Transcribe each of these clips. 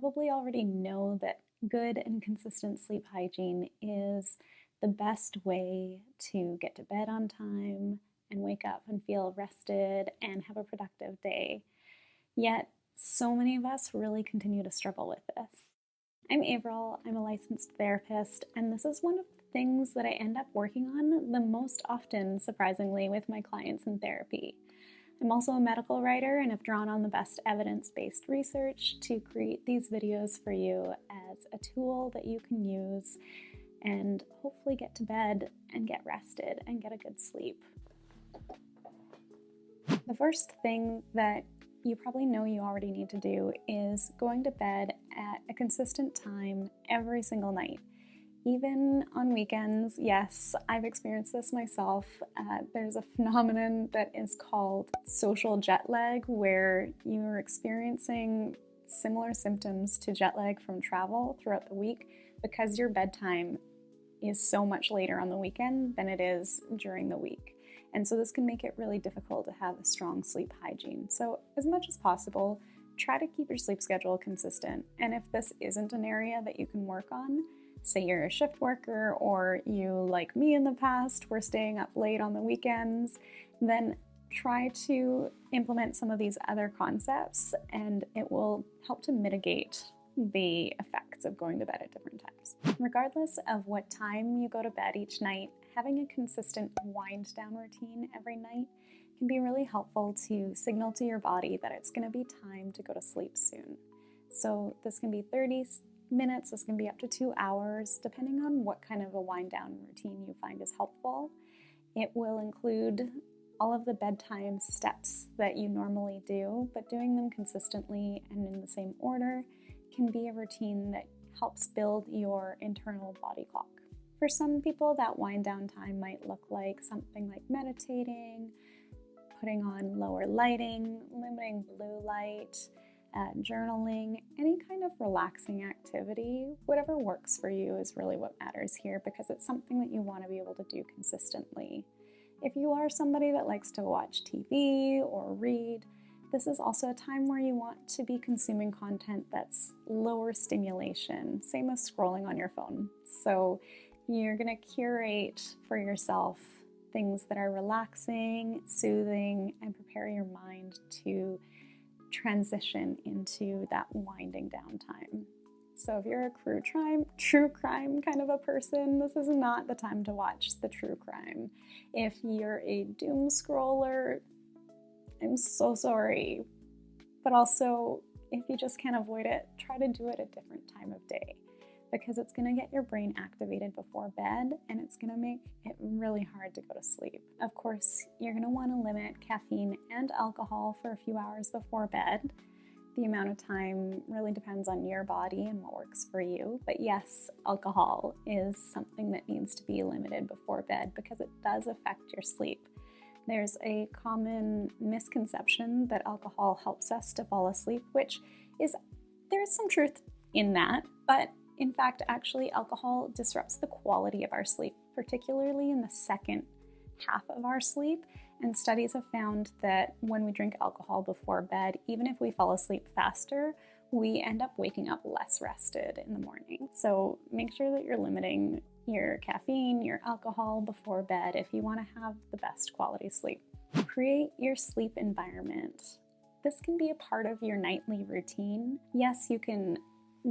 probably already know that good and consistent sleep hygiene is the best way to get to bed on time and wake up and feel rested and have a productive day. Yet, so many of us really continue to struggle with this. I'm Avril, I'm a licensed therapist, and this is one of the things that I end up working on the most often, surprisingly, with my clients in therapy. I'm also a medical writer and have drawn on the best evidence-based research to create these videos for you as a tool that you can use and hopefully get to bed and get rested and get a good sleep. The first thing that you probably know you already need to do is going to bed at a consistent time every single night. Even on weekends, yes, I've experienced this myself. There's a phenomenon that is called social jet lag, where you're experiencing similar symptoms to jet lag from travel throughout the week because your bedtime is so much later on the weekend than it is during the week. And so this can make it really difficult to have a strong sleep hygiene. So as much as possible, try to keep your sleep schedule consistent. And if this isn't an area that you can work on, say you're a shift worker or you, like me in the past, were staying up late on the weekends, then try to implement some of these other concepts and it will help to mitigate the effects of going to bed at different times. Regardless of what time you go to bed each night, having a consistent wind down routine every night can be really helpful to signal to your body that it's going to be time to go to sleep soon. So this can be 30 minutes, this can be up to 2 hours, depending on what kind of a wind down routine you find is helpful. It will include all of the bedtime steps that you normally do, but doing them consistently and in the same order can be a routine that helps build your internal body clock. For some people, that wind down time might look like something like meditating, putting on lower lighting, limiting blue light, journaling, any kind of relaxing activity. Whatever works for you is really what matters here, because it's something that you want to be able to do consistently. If you are somebody that likes to watch TV or read, this is also a time where you want to be consuming content that's lower stimulation, same as scrolling on your phone. So you're going to curate for yourself things that are relaxing, soothing, and prepare your mind to transition into that winding down time. So if you're a true crime kind of a person, this is not the time to watch the true crime. If you're a doom scroller, I'm so sorry. But also, if you just can't avoid it, try to do it a different time of day, because it's going to get your brain activated before bed and it's going to make it really hard to go to sleep. Of course, you're going to want to limit caffeine and alcohol for a few hours before bed. The amount of time really depends on your body and what works for you. But yes, alcohol is something that needs to be limited before bed because it does affect your sleep. There's a common misconception that alcohol helps us to fall asleep, which is, there is some truth in that, but in fact, actually, alcohol disrupts the quality of our sleep, particularly in the second half of our sleep. And studies have found that when we drink alcohol before bed, even if we fall asleep faster, we end up waking up less rested in the morning. So make sure that you're limiting your caffeine, your alcohol before bed if you want to have the best quality sleep. Create your sleep environment. This can be a part of your nightly routine. Yes, you can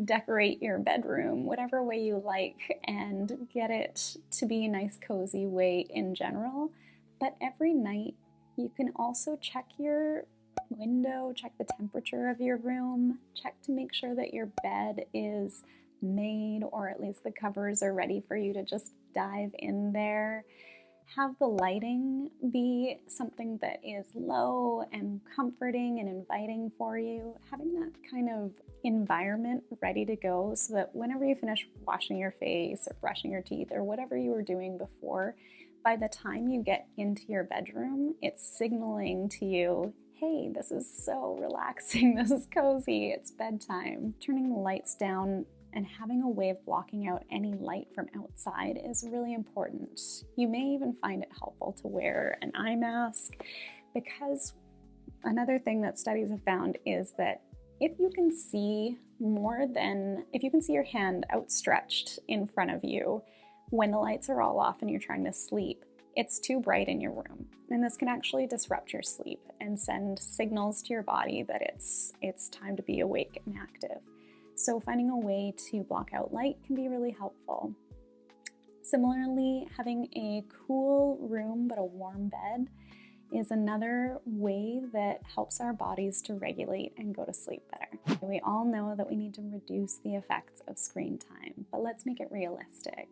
decorate your bedroom whatever way you like and get it to be a nice cozy way in general, but every night you can also check your window, check the temperature of your room, check to make sure that your bed is made, or at least the covers are ready for you to just dive in there. Have the lighting be something that is low and comforting and inviting for you. Having that kind of environment ready to go so that whenever you finish washing your face or brushing your teeth or whatever you were doing before, by the time you get into your bedroom, it's signaling to you, hey, this is so relaxing, this is cozy, it's bedtime. Turning the lights down and having a way of blocking out any light from outside is really important. You may even find it helpful to wear an eye mask, because another thing that studies have found is that if you can see more than if you can see your hand outstretched in front of you when the lights are all off and you're trying to sleep, it's too bright in your room. And this can actually disrupt your sleep and send signals to your body that it's time to be awake and active. So finding a way to block out light can be really helpful. Similarly, having a cool room but a warm bed is another way that helps our bodies to regulate and go to sleep better. We all know that we need to reduce the effects of screen time, but let's make it realistic.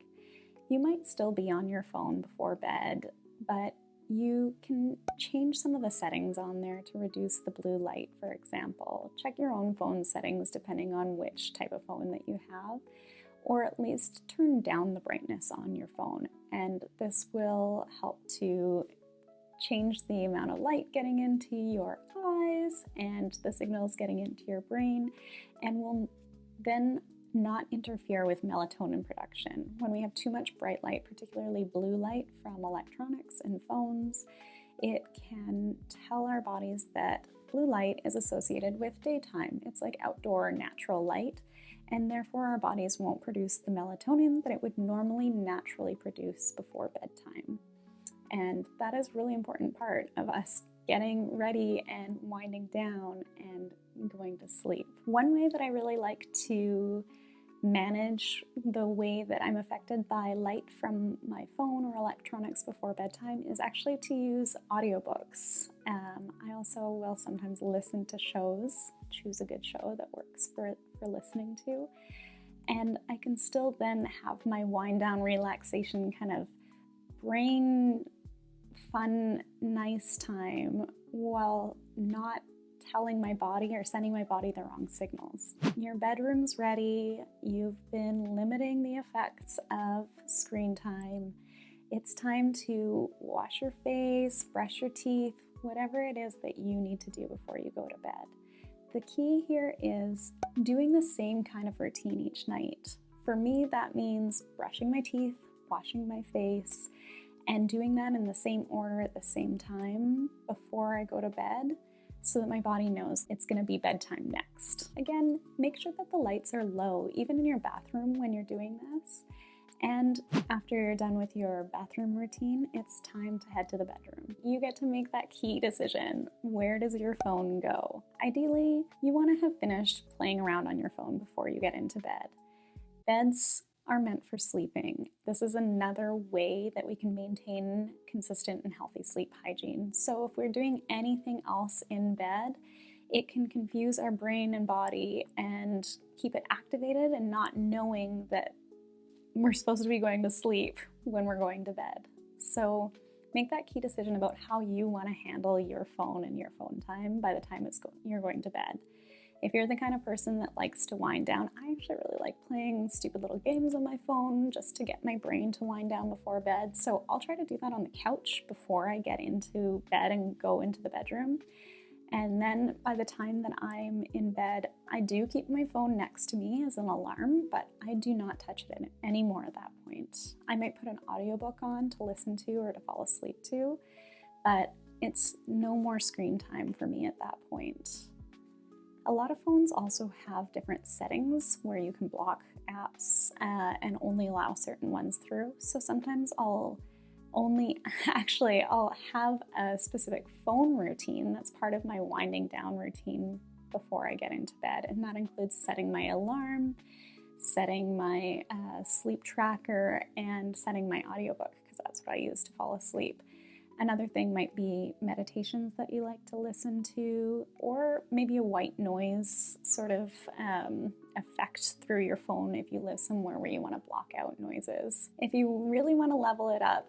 You might still be on your phone before bed, but you can change some of the settings on there to reduce the blue light, for example. Check your own phone settings depending on which type of phone that you have, or at least turn down the brightness on your phone. And this will help to change the amount of light getting into your eyes and the signals getting into your brain, and will then not interfere with melatonin production. When we have too much bright light, particularly blue light from electronics and phones, it can tell our bodies that blue light is associated with daytime. It's like outdoor natural light, and therefore our bodies won't produce the melatonin that it would normally naturally produce before bedtime. And that is a really important part of us getting ready and winding down and going to sleep. One way that I really like to manage the way that I'm affected by light from my phone or electronics before bedtime is actually to use audiobooks. I also will sometimes listen to shows, choose a good show that works for listening to, and I can still then have my wind down relaxation kind of brain fun, nice time while not telling my body or sending my body the wrong signals. Your bedroom's ready. You've been limiting the effects of screen time. It's time to wash your face, brush your teeth, whatever it is that you need to do before you go to bed. The key here is doing the same kind of routine each night. For me, that means brushing my teeth, washing my face, and doing that in the same order at the same time before I go to bed, so that my body knows it's going to be bedtime next. Again, make sure that the lights are low, even in your bathroom when you're doing this. And after you're done with your bathroom routine, it's time to head to the bedroom. You get to make that key decision. Where does your phone go? Ideally, you want to have finished playing around on your phone before you get into bed. Beds are meant for sleeping. This is another way that we can maintain consistent and healthy sleep hygiene. So if we're doing anything else in bed, it can confuse our brain and body and keep it activated and not knowing that we're supposed to be going to sleep when we're going to bed. So make that key decision about how you want to handle your phone and your phone time by the time you're going to bed. If you're the kind of person that likes to wind down, I actually really like playing stupid little games on my phone just to get my brain to wind down before bed. So I'll try to do that on the couch before I get into bed and go into the bedroom. And then by the time that I'm in bed, I do keep my phone next to me as an alarm, but I do not touch it anymore at that point. I might put an audiobook on to listen to or to fall asleep to, but it's no more screen time for me at that point. A lot of phones also have different settings where you can block apps and only allow certain ones through. So sometimes I'll have a specific phone routine that's part of my winding down routine before I get into bed. And that includes setting my alarm, setting my sleep tracker, and setting my audiobook, because that's what I use to fall asleep. Another thing might be meditations that you like to listen to, or maybe a white noise sort of effect through your phone if you live somewhere where you want to block out noises. If you really want to level it up,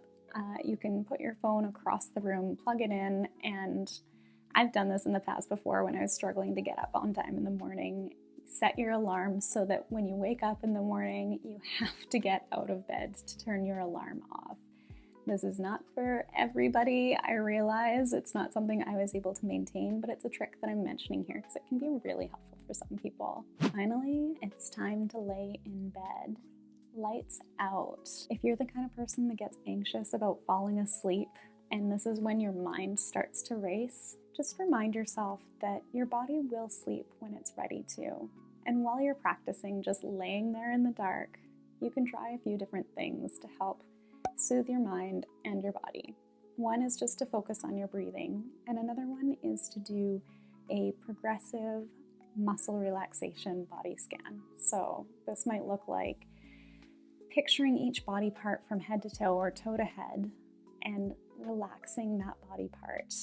you can put your phone across the room, plug it in, and I've done this in the past before when I was struggling to get up on time in the morning. Set your alarm so that when you wake up in the morning, you have to get out of bed to turn your alarm off. This is not for everybody. I realize it's not something I was able to maintain, but it's a trick that I'm mentioning here because it can be really helpful for some people. Finally, it's time to lay in bed. Lights out. If you're the kind of person that gets anxious about falling asleep, and this is when your mind starts to race, just remind yourself that your body will sleep when it's ready to. And while you're practicing just laying there in the dark, you can try a few different things to help soothe your mind and your body. One is just to focus on your breathing, and another one is to do a progressive muscle relaxation body scan. So this might look like picturing each body part from head to toe or toe to head and relaxing that body part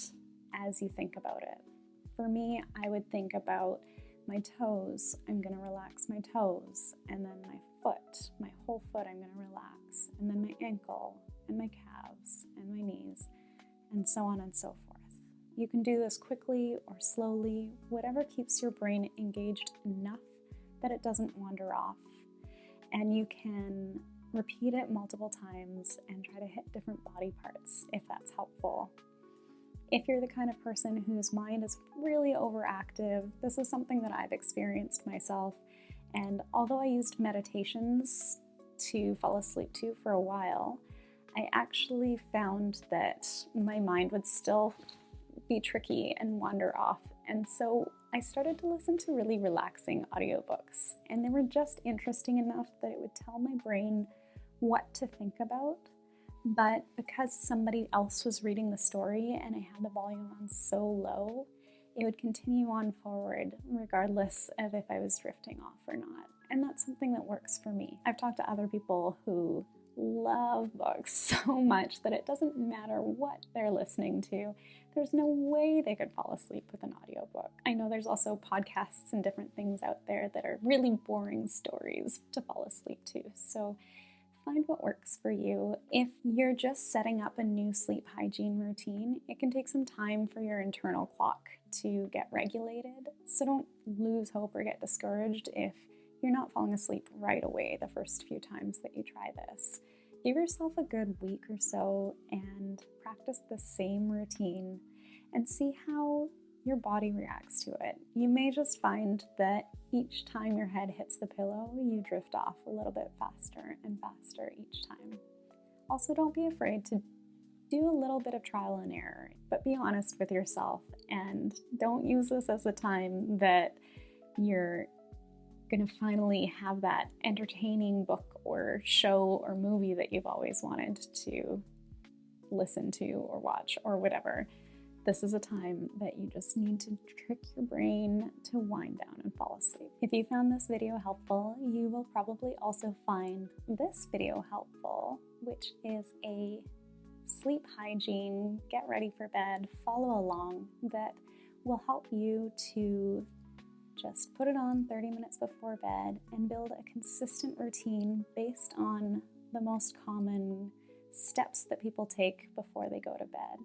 as you think about it. For me, I would think about my toes. I'm going to relax my toes, and then my foot, my whole foot I'm going to relax, and then my ankle and my calves and my knees, and so on and so forth. You can do this quickly or slowly, whatever keeps your brain engaged enough that it doesn't wander off. And you can repeat it multiple times and try to hit different body parts if that's helpful. If you're the kind of person whose mind is really overactive, this is something that I've experienced myself. And although I used meditations to fall asleep to for a while, I actually found that my mind would still be tricky and wander off. And so I started to listen to really relaxing audiobooks, and they were just interesting enough that it would tell my brain what to think about. But because somebody else was reading the story and I had the volume on so low, it would continue on forward regardless of if I was drifting off or not. And that's something that works for me. I've talked to other people who love books so much that it doesn't matter what they're listening to. There's no way they could fall asleep with an audiobook. I know there's also podcasts and different things out there that are really boring stories to fall asleep to. So find what works for you. If you're just setting up a new sleep hygiene routine, it can take some time for your internal clock to get regulated. So don't lose hope or get discouraged if you're not falling asleep right away the first few times that you try this. Give yourself a good week or so and practice the same routine and see how your body reacts to it. You may just find that each time your head hits the pillow, you drift off a little bit faster and faster each time. Also, don't be afraid to do a little bit of trial and error, but be honest with yourself and don't use this as a time that you're going to finally have that entertaining book or show or movie that you've always wanted to listen to or watch or whatever. This is a time that you just need to trick your brain to wind down and fall asleep. If you found this video helpful, you will probably also find this video helpful, which is a sleep hygiene, get ready for bed, follow along that will help you to just put it on 30 minutes before bed and build a consistent routine based on the most common steps that people take before they go to bed.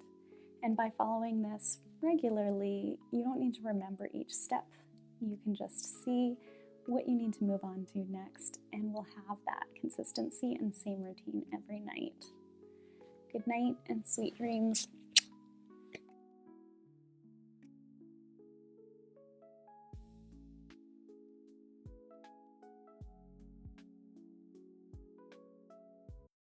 And by following this regularly, you don't need to remember each step. You can just see what you need to move on to next, and we'll have that consistency and same routine every night. Good night and sweet dreams.